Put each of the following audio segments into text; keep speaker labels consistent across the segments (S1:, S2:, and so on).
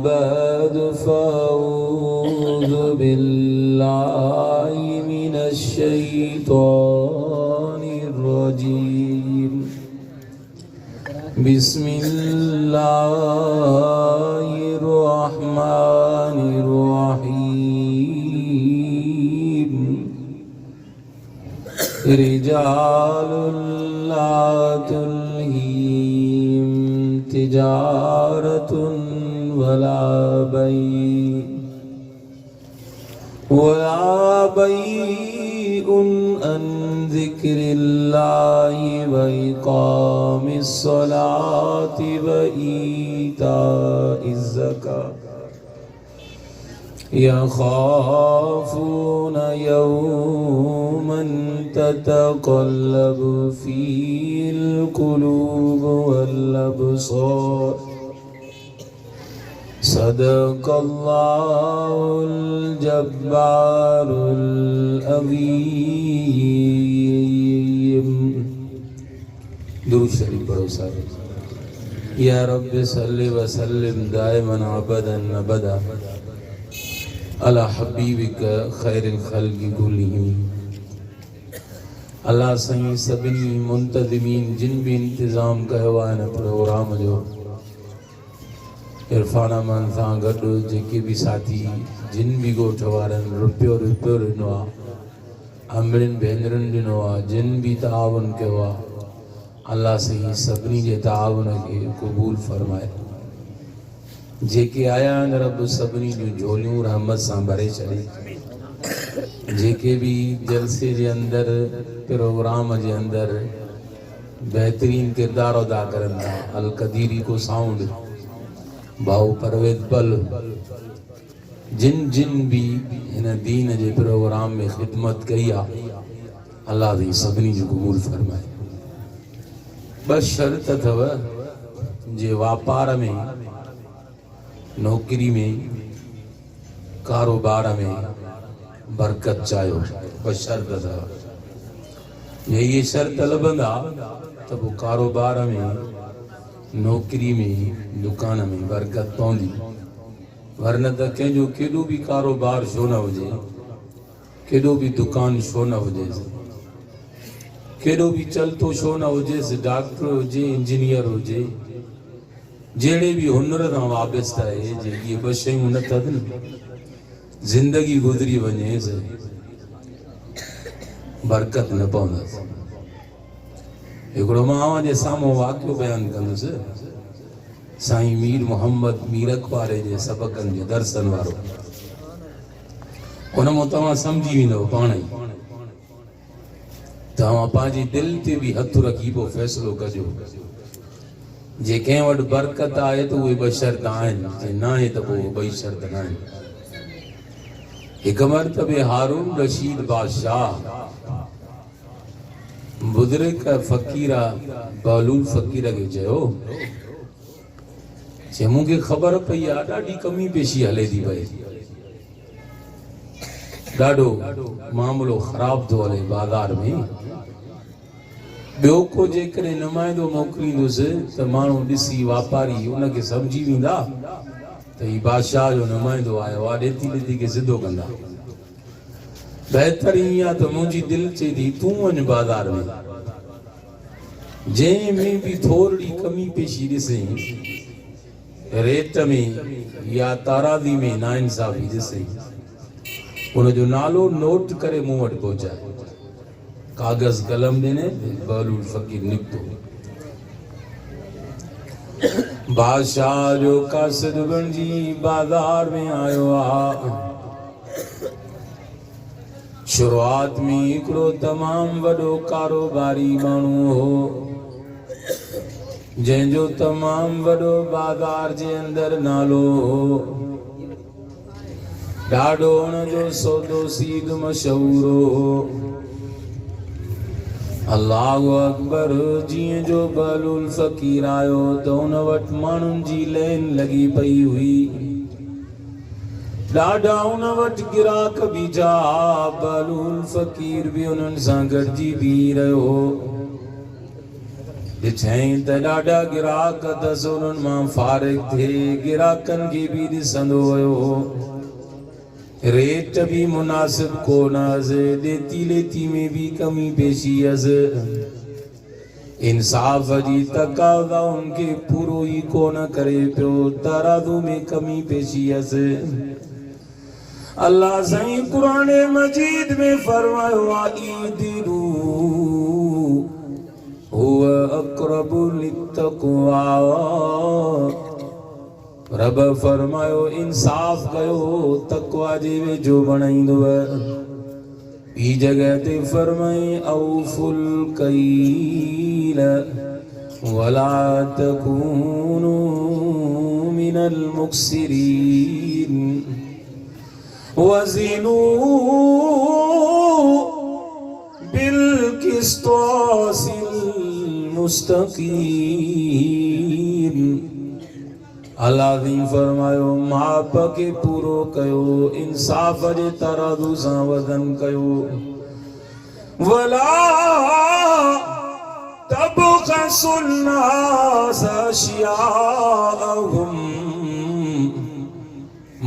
S1: بعد فأعوذ بالله من الشيطان الرجيم بسم الله الرحمن الرحيم رجال لا تلهيهم تجارة ولا بيع عن ذكر الله وإقام الصلاة وإيتاء الزكاة يخافون يوما تتقلب فيه القلوب والأبصار صدق الله الجبار العظيم दुरूद शरीफ पढ़ो सारे या रब सल्लि व सल्लिम दाइमन अबदन अबदा अला हबीबिक खैरिल खल्क़ि कुल्लिहिम अल्लाह साईं सभिनी मुंतज़िमीन जिन भी इंतज़ाम कयो आहे हिन प्रोग्राम जो इरफान अमन सां गॾु जेके बि साथी जिन बि ॻोठ वारनि रुपयो ॾिनो आहे अमड़ियुनि भेनरुनि ॾिनो आहे जिन बि ताउन कयो आहे अल्लाह साईं सभिनी जे ताउन खे क़बूल फरमाए जेके आया आहिनि रब सभिनी जूं झोलियूं रहमत सां भरे छॾे जेके भी जलसे जे अंदरि प्रोग्राम जे अंदरि बेहतरीन किरदार अदा करनि था अल कदीरी को साउंड भाऊ परवेज पल जिन जिन भी हिन दीन जे प्रोग्राम में खिदमत कई आहे अल्लाह जी सभिनी जो क़बूल फरमाए बस शर्त अथव जे वापार में नौकरी में कारोबार में बरकत चाहियो बस शर्त अथव जे ये शर्त लभंदा त पोइ कारोबार में नौकरी में दुकान में बरकत पवंदी वरन त कंहिंजो केॾो बि कारोबार छो न हुजे केॾो बि दुकान छो न हुजेसि केॾो बि चलतो छो न हुजेसि डॉक्टर हुजे इंजीनियर हुजे जहिड़े बि हुनर सां वाबस्ता आहे जे इहे ॿ शयूं न अथनि न ज़िंदगी गुज़री वञेसि बरकत न पवंदसि हिकिड़ो मां जे साम्हूं वाक़ियो बयानु कंदुसि साईं मीर मोहम्मद मीरक वारे जे सबक़नि जे दर्शन वारो उन मां तव्हां सम्झी वेंदव पाण ई तव्हां पंहिंजी दिलि ते बि हथु रखी पोइ फ़ैसिलो कजो जे कंहिं वटि बरकत आहे त उहे ॿ शर्त आहिनि जे न आहे त पोइ ॿई शर्त न आहिनि हिकु मर्तबे हारून रशीद बादशाह बुज़ुर्ग फ़क़ीर बहलूल फ़क़ीर खे चयो जे मूंखे ख़बर पई आहे ॾाढी कमी पेशी हले थी पई ॾाढो मामलो ख़राब थो हले बाज़ार में ॿियो को जेकॾहिं नुमाइंदो मोकिलींदुसि त माण्हू ॾिसी वापारी उनखे सम्झी वेंदा त ही बादशाह जो नुमाइंदो आयो आहे ॾेती ॾेती खे सिधो कंदा बहितर ईअं आहे त मुंहिंजी दिलि चए थी तूं वञ बाज़ार में जंहिं में बि थोरी कमी पेशी ॾिसई रेट में या ताराज़ी में नाइंसाफ़ी ॾिसई उनजो नालो नोट करे मूं वटि पहुचाए कागज़ कलम ॾिने बहलूल फ़क़ीर निकितो बादशाह जो कासिद बणिजी बाज़ार में आयो आहे शुरूआत में हिकिड़ो तमामु वॾो कारोबारी माण्हू हो जंहिंजो तमामु वॾो बाज़ार जे अंदरि नालो हो ॾाढो हुनजो सौदो सीद मशहूर हो अल्लाहु अकबर जीअं जो बहलूल फ़क़ीर आयो त हुन वटि माण्हुनि जी लाइन लॻी पई हुई ॾाढा हुन वटि गिराक बीठा बहलूल फ़क़ीर बि उन्हनि सां गॾिजी बीह रहियो ॾिठईं त ॾाढा गिराक अथसि उन्हनि मां फारिग थिए गिराकनि खे बि ॾिसंदो वियो रेट भी मुनासिब कोन हुअसि ॾेती लेती में भी कमी पेशी हुअसि इंसाफ़ जी तकाज़ा उनके पूरो ही कोन करे पियो तराज़ू में कमी पेशी हुअसि अल्लाह साईं कुरान मजीद में फरमायो ईदिलू हुव अक़रबु लित्तक़वा रब फरमायो इंसाफ कयो तक़वा जे वेझो बणाईंदव ॿी जगह ते फरमाई औफुल कैल वला तकूनू मिनल मुक्सिरीन वज़िनू बिल क़िस्तासिल मुस्तक़ीम अल्लाह दी फरमायो माप के पूरो कयो इंसाफ जे तराज़ू सां वज़न कयो वला तबख़सुन नास अशियाअहुम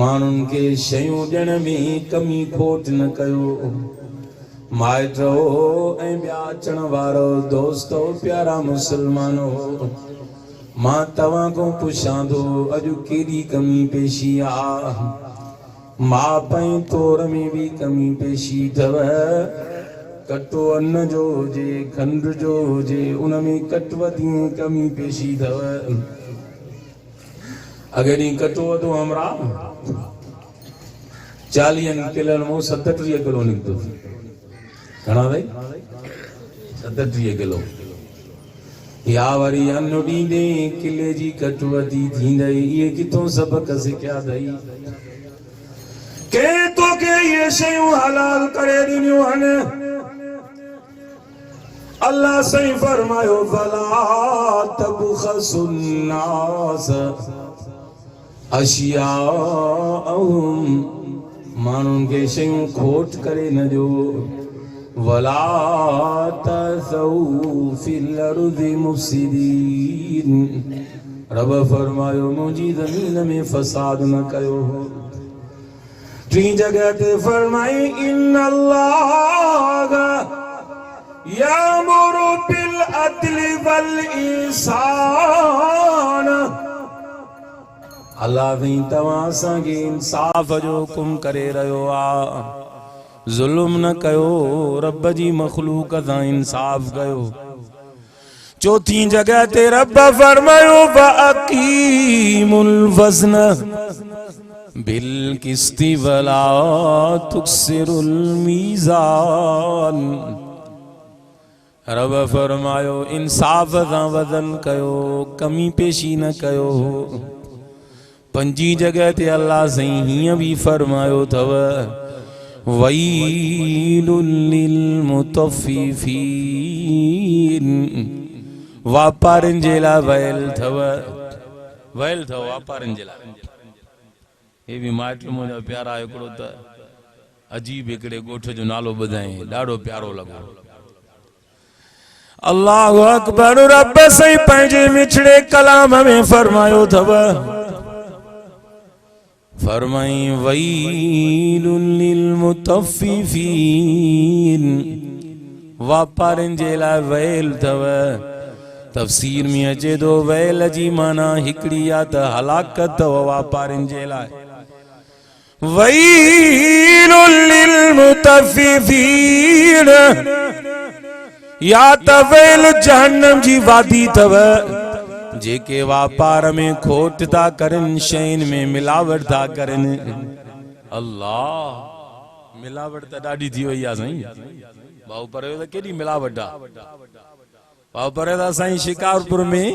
S1: माण्हुनि खे शयूं ॾियण में कमी खोट न कयो माइटो ऐं ॿिया अचण वारो दोस्तो प्यारा मुसलमानो मां तव्हां को पुछां थो अॼु केॾी कमी पेशी आहे माप ऐं तोर में भी कमी पेशी अथव कटो अन्न जो हुजे खंड जो हुजे उन में कटवती कमी पेशी अथव अॻे ॾींहुं कटो वधो हमरा 40 किलन में 37 किलो निकितो घणा भाई 37 किलो या वरी अन्न ॾींदे किले जी कटवती थींदई ये किथों सबक सिखिया अथई के तोखे ये शयूं हलाल करे ॾिनियूं आहिनि अल्लाह साईं फरमायो फला तबख़सुन नास अशियाअहुम माण्हुनि खे शयूं खोट करे न ॾियो वला तसौ फिल अर्दि मुफ़्सिदीन रब फरमायो मुंहिंजी ज़मीन में फसाद न कयो टी जगह ते फरमाई इन्नल्लाह यामुरु बिल अदलि वल ihसान अल्लाह भी तव्हां सां इंसाफ जो हुकुम करे रहियो आहे जुल्म न कयो रब जी मखलूक सां इंसाफ कयो चौथी जगह ते रब फरमायो वअकीमुल वज़न बिल क़िस्ति वला तुक्सिरुल मीज़ान रब फरमायो इंसाफ सां वज़न कयो कमी पेशी न कयो पंजी जगह ते अल्लाह साईं हीअं भी फरमायो अथव वैलुल लिल मुतफ़्फ़िफ़ीन वापारिन जे लाइ वैल अथव वापारिन जे लाइ हे भी माइट मुंहिंजा प्यारा हिकिड़ो त अजीब हिकिड़े ॻोठ जो नालो ॿुधाई ॾाढो प्यारो लॻो अल्लाहु अकबर रब साईं पंहिंजे मिठड़े कलाम में फरमायो अथव फरमाई वैलुल लिल मुतफ़्फ़िफ़ीन वापारिन जे लाइ वैल अथव तफ़सीर में अचे थो वैल जी माना हिकिड़ी आहे त हलाकत अथव वापारिन जे लाइ वैलुल लिल मुतफ़्फ़िफ़ीन या त वैल जहन्नम जी वादी अथव जेके वापार में खोट था करन शयुनि में मिलावट था करन अल्लाह मिलावट त ॾाढी थी वई आहे साईं भाऊ परे त केॾी मिलावट आहे भाऊ परे त साईं शिकारपुर में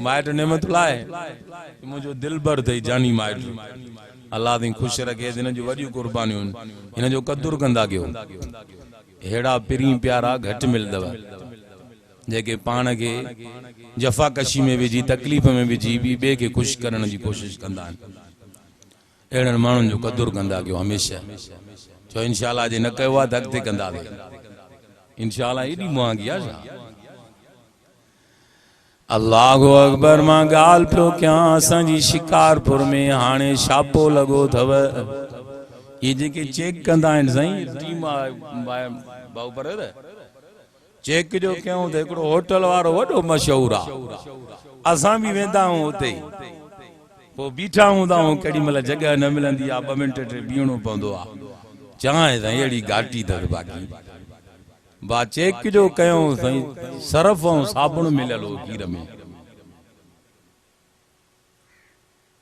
S1: माइट नेमतुल्ला मुंहिंजो दिलबर अथई जानी माइट अल्लाह ताईं ख़ुशि रखे हिन जूं वॾियूं कुर्बानियूं हिन जो क़दुरु कंदा कयो हेड़ा पिरी प्यारा घटि मिलंदव जेके पाण खे जफ़ाकशी में विझी तकलीफ़ में विझी बि ॿिए खे ख़ुशि करण जी कोशिशि कंदा आहिनि अहिड़नि माण्हुनि जो क़दुरु कंदा कयो हमेशह छो इंशाअल्लाह जे न कयो आहे त अॻिते कंदासीं इंशाअल्लाह एॾी मुहांगी आहे छा अल्लाहु अकबर मां गाल पियो कयां असांजी शिकारपुर में हाणे छापो लगो थव ये जेके चेक कंदा आहिनि साईं टीम भाऊ पर चेक जो कयूं त हिकिड़ो होटल वारो वॾो मशहूरु आहे असां बि वेंदा आहियूं उते पोइ बीठा हूंदा आहियूं केॾी महिल जॻह न मिलंदी आहे 2 मिंट टे बीहणो पवंदो आहे चांहि साईं अहिड़ी घाटी अथसि बाक़ी बा चेक जो कयूं साईं सरफ ऐं साबुण मिलियल हो खीर में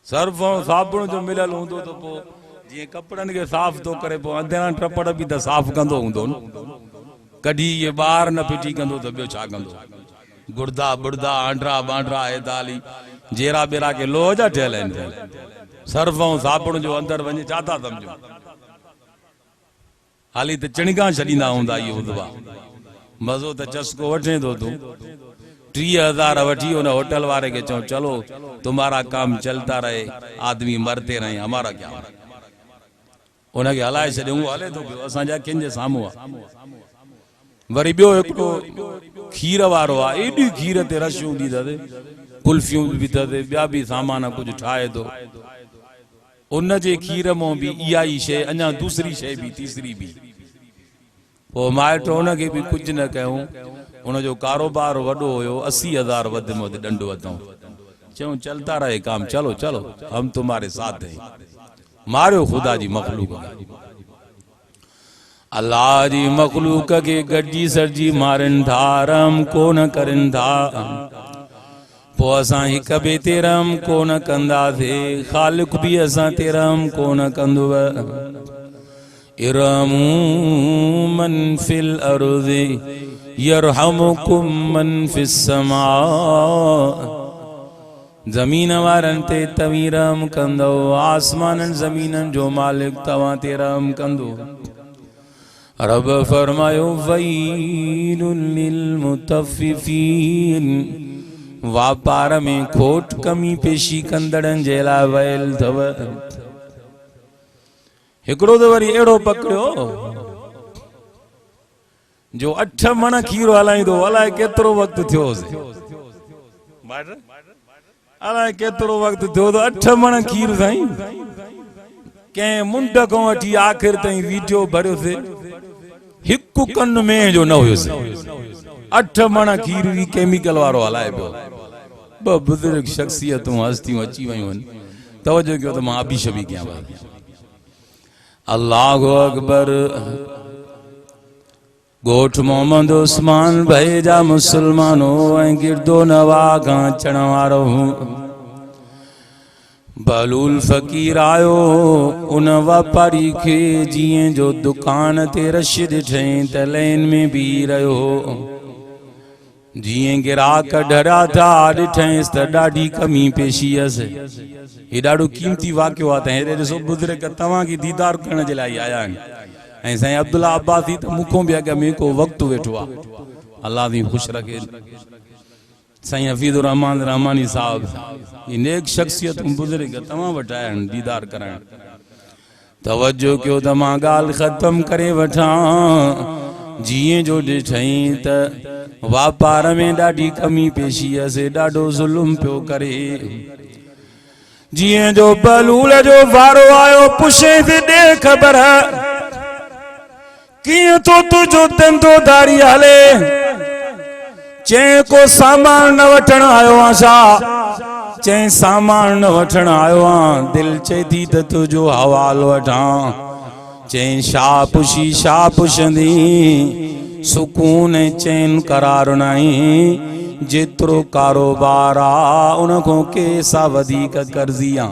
S1: सर्फ ऐं साबुण जो मिलियल हूंदो त पोइ जीअं कपिड़नि खे साफ़ थो करे पोइ अंधेरा टपड़ बि त साफ़ कंदो हूंदो न कॾहिं इहे ॿार न फिटी कंदो त ॿियो छा कंदो गुर्दा बुर्दा आंड्रा बांड्रा हेदाली जेरा बेरा के लोह जा ठहियल आहिनि सर्फ ऐं साबुण जो अंदरि वञे छा था सम्झो हाली त चिणगा छॾींदा हूंदा इहो ॿुधवा मज़ो त चस्को वठे थो तूं 30,000 वठी उन होटल वारे के चो चलो तुम्हारा काम चलता रहे आदमी मरते रहे हमारा क्या उनखे हलाए छॾियो हले थो पियो असांजा कंहिंजे साम्हूं आहे वरी ॿियो हिकिड़ो खीर वारो आहे एॾी खीर ते रश हूंदी अथसि कुल्फियूं बि अथसि ॿिया बि सामान कुझु ठाहे थो उन जे खीर मां बि इहा ई शइ अञा दूसरी शइ बि तीसरी बि पोइ माइट उनखे बि कुझु न कयूं उनजो कारोबार वॾो हुयो 80,000 वधि में वधि ॾंढ वधूं चऊं चलता रहे काम चलो चलो हम तुम्हारे साथ हैं मारियो ख़ुदा जी मखलूक अल्लाह जी मखलूक के गड्डी सरजी मारन था रम कोन करन था पोइ असां हिक ॿिए ते रम कोन कंदासीं ख़ालिक बि असां ते रम कोन कंदव इरमू मन फिल अर्ज़ि यरहमुकुम मन फिस समा ज़मीन वारनि ते तव्हीं रहम कंदो आसमाननि ज़मीननि जो मालिक तव्हां ते रहम कंदो रब फरमायो वैलुल लिल मुतफ्फिफीन वापार में खोट कमी पेशी कंदड़नि जे लाइ वयल अथव हिकिड़ो त वरी अहिड़ो पकड़ियो जो 8 मण खीरो हलाईंदो अलाए केतिरो वक़्तु थियो अलाए केतिरो वक़्तु थियो त 8 मण खीर साईं कंहिं मुंड खां वठी आख़िर ताईं वीडियो भरियोसीं हिकु कन में जो न हुयुसि 8 मण खीर बि केमिकल वारो हलाए पियो 2 बुज़ुर्ग शख्सियतूं हस्तियूं अची वयूं आहिनि तवजो कयो त मां अभी शबी कयां भाई अल्लाहु अकबर गोठ मोहम्मद उस्मान भाई जा मुसलमानो ऐं गिरदो नवा खां अचण वारो बलूल फ़कीर आयो उन वापारी खे जीअं जो दुकान ते रश ॾिठईं त लाइन में बीह रहियो जीअं गिराक डरा था ॾिठईंसि त ॾाढी कमी पेशी हुअसि हे ॾाढो कीमती वाक़ियो आहे त हेॾे ॾिसो बुज़ुर्ग तव्हांखे दीदार करण जे लाइ आया आहिनि ऐं साईं अब्दुल्ला अब्बासी त मूंखों बि अॻ में को वक़्तु वेठो आहे अल्लाह बि ख़ुशि रखे साईं हफ़ीज़ुर रहमान रहमानी साहब ये नेक शख्सियतूं बुज़ुर्ग तव्हां वटि आया आहिनि दीदार करण तवजो कयो त मां ॻाल्हि ख़तमु करे वठां जीअं जो ॾिठईं त वापार में ॾाढी कमी पेशी हुअसि ॾाढो ज़ुल्म पियो करे जिए जो बलूल जो वारो आयो पुछे से दे खबर किए तो तुझो धंधो दारी हले चे को सामान न वठण आयो आशा चे सामान न वठण आयो आ दिल चे थी त तुझो हवाल वठा चे शा पुछंदी सुकून चैन करार नहीं जेतिरो कारोबार आ उनको केसा वधीक कर्ज़ी आ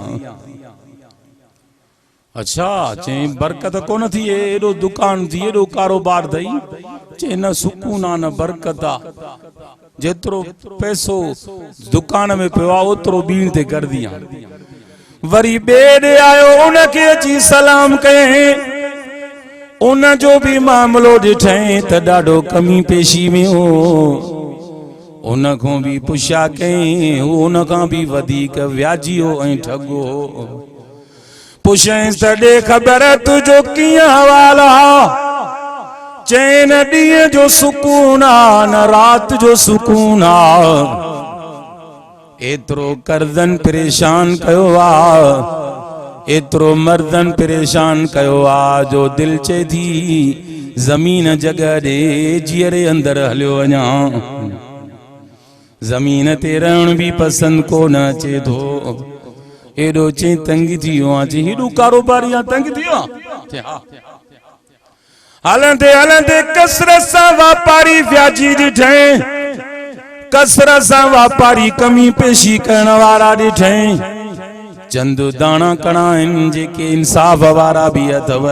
S1: अच्छा चई बरकत कोन थी एडो दुकान थी एडो कारोबार थई चई न सुकून आ न बरकत आ जेतिरो पैसो दुकान में पियो आ ओतिरो बीण ते कर्ज़ी आ वरी ॿिए आयो उनखे अची सलाम कयईं उन जो भी मामलो ॾिठईं त ॾाढो कमी पेशी में हो उन खां भी पुछा कई उन खां भी वधीक व्याजी हो ऐं ठगो हो पुछईंसि त ॾे ख़बर तुझो कीअं हवाल आ चई न ॾींहं जो सुकून आ न रात जो सुकून आ एतरो कर्दन परेशान कयो आ, एतरो मर्दन परेशान कयो आ, जो दिल चे थी जमीन जगह दे जीअरे अंदर हलियो वञा। जमीन ते रहण भी पसंद को न अचे थो। एडो चे तंग थियो आ, चे हेडो कारोबारी आ तंग थियो आ। हलंदे हलंदे कसरत सा वापारी व्याजी ॾिठे, कसरत सा वापारी कमी पेशी करण वारा ॾिठे। चंद दाना कणा आहिनि जेके इंसाफ वारा भी अथव।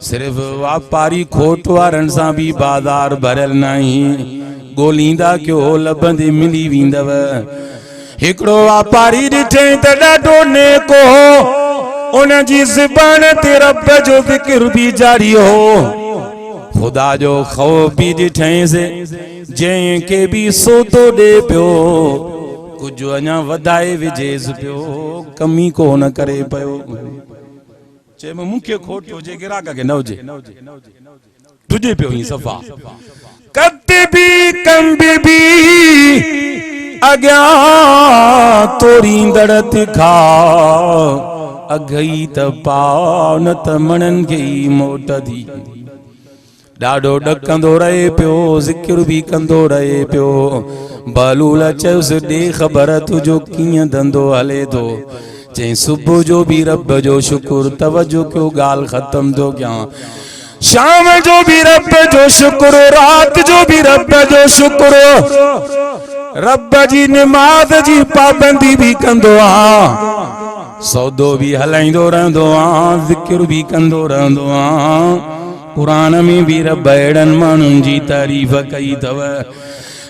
S1: सिर्फ वापारी खोट वारनि सां भी बाज़ार भरियल नहीं। गोलींदा क्यों लभंदे मिली वेंदव। हिकड़ो वापारी ॾिठे त ॾाढो नेको हो। उन जी ज़बान ते रब जो ज़िक्र भी जारी हो। खुदा जो खौफ भी ॾिठेंसि, जंहिंखे भी सौदो ॾे पियो कुछ अञा वधाए विझेसि पियो, कमी कोन करे पियो। चए मूंखे खोट हुजे, गिराक खे न हुजे, तुझे पियो ही सफ़ा। कते भी कंबे भी अॻियां तोरींदड़ तिखा, अघई त पाउ न त मणनि खे ई मोट दी। ॾाढो ॾकंदो रहे पियो, ज़िक्र भी कंदो रहे पियो। बहलूल चयुसि ॾे ख़बर तुंहिंजो कीअं धंधो हले थो। चई सुबुह जो भी रब जो शुक्र, तवजो कयो ॻाल्हि ख़त्म थो कयां। शाम जो भी रब जो शुक्र, रात जो भी रब जो शुक्र। रब जी निमाज़ जी पाबंदी भी कंदो आ, सौदो भी हलाईंदो रहंदो आ, ज़िक्र भी कंदो रहंदो आ। कुरान में भी रब अहिड़नि माण्हुनि जी तारीफ़ कई अथव।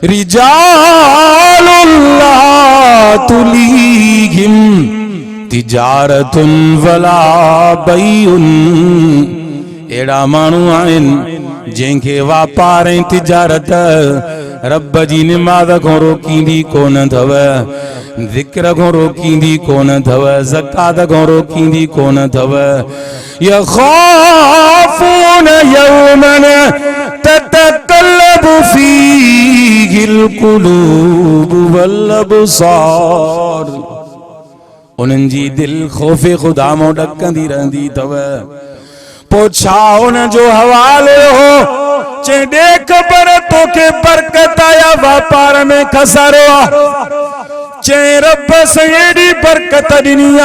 S1: रिजालुल्लाह तुलीहिम तिजारतुन वला बैउन। एड़ा माण्हू आहिनि जंहिंखे वापार ऐं तिजारत रब जी निमाज़ खां रोकींदी कोन अथव, ज़िक्र खां रोकींदी कोन अथव, ज़कात खां रोकींदी कोन अथव। यख़ाफ़ून यौमन ततक़ल्लबु फ़ीहिल क़ुलूब वल अब्सार। उन्हनि जी दिल ख़ौफ़े ख़ुदा मां ॾकंदी रहंदी अथव। पो छा उन जो हवालो हो। चे देख पर तोखे बरकत आया वापार में खसारो आ। चे रब से एडी बरकत ॾिनी आ,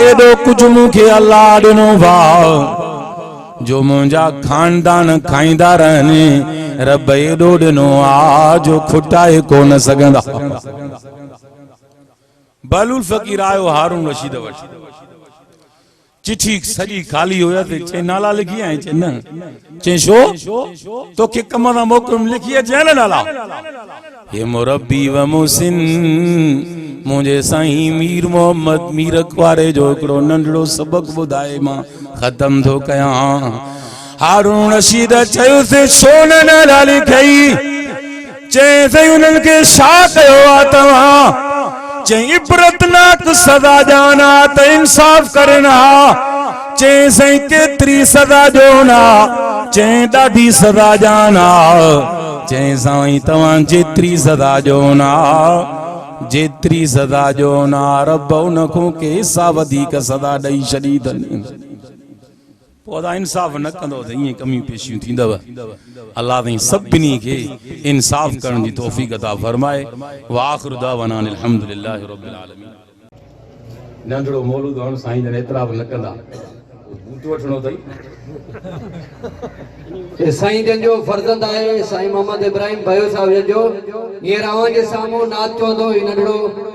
S1: एडो कुछ मूंखे अल्लाह ॾिनो भाउ जो मुंहिंजा खानदान खाईंदा रहनि। रब एडो ॾिनो आ जो खुटाए कोन सघंदा। बहलूल फ़कीर आयो हारून रशीद वटि। चिठी सॼी खाली हुया ते चे नाला लिखी आए। चे न, चे छो तोखे कम सां मोकिलुमि, लिखी अचे न नाला। हे मुरब्बी व मुहसिन, मुंहिंजे साईं मीर मोहम्मद मीर अकवारे जो हिकिड़ो नंढड़ो सबक ॿुधाए मां ख़त्म थो कयां। हारून रशीद चयोसि छो न नाला लिखई। चई उन्हनि खे छा कयो आहे तव्हां। चई इबरतनाक सदा जाना त इंसाफ करना। चई सही केतरी सदा जोना। चई ॾाढी सदा जाना। चई साईं तव्हां जेतरी सदा जोना, जेतरी सदा जोना रब उन खां के हिसा वधीक सदा ॾेई छॾी अथनि। पोइ इंसाफ न कंदो त ईअं कमियूं पेशियूं थींदव। अल्लाह ताईं सभिनी खे इंसाफ करण जी तौफ़ीक़ अता फरमाए। व आख़िरु दावाना अल्हम्दुलिल्लाहि रब्बिल आलमीन। नंढड़ो मौलूद हाणे साईं जन एतिरा बि न कंदा, बूट वठणो अथई।
S2: साईं जन जो फर्ज़ंद आहे साईं मोहम्मद इब्राहिम भयो साहब जो। हींअर अव्हां जे साम्हूं नात चवंदो ही नंढड़ो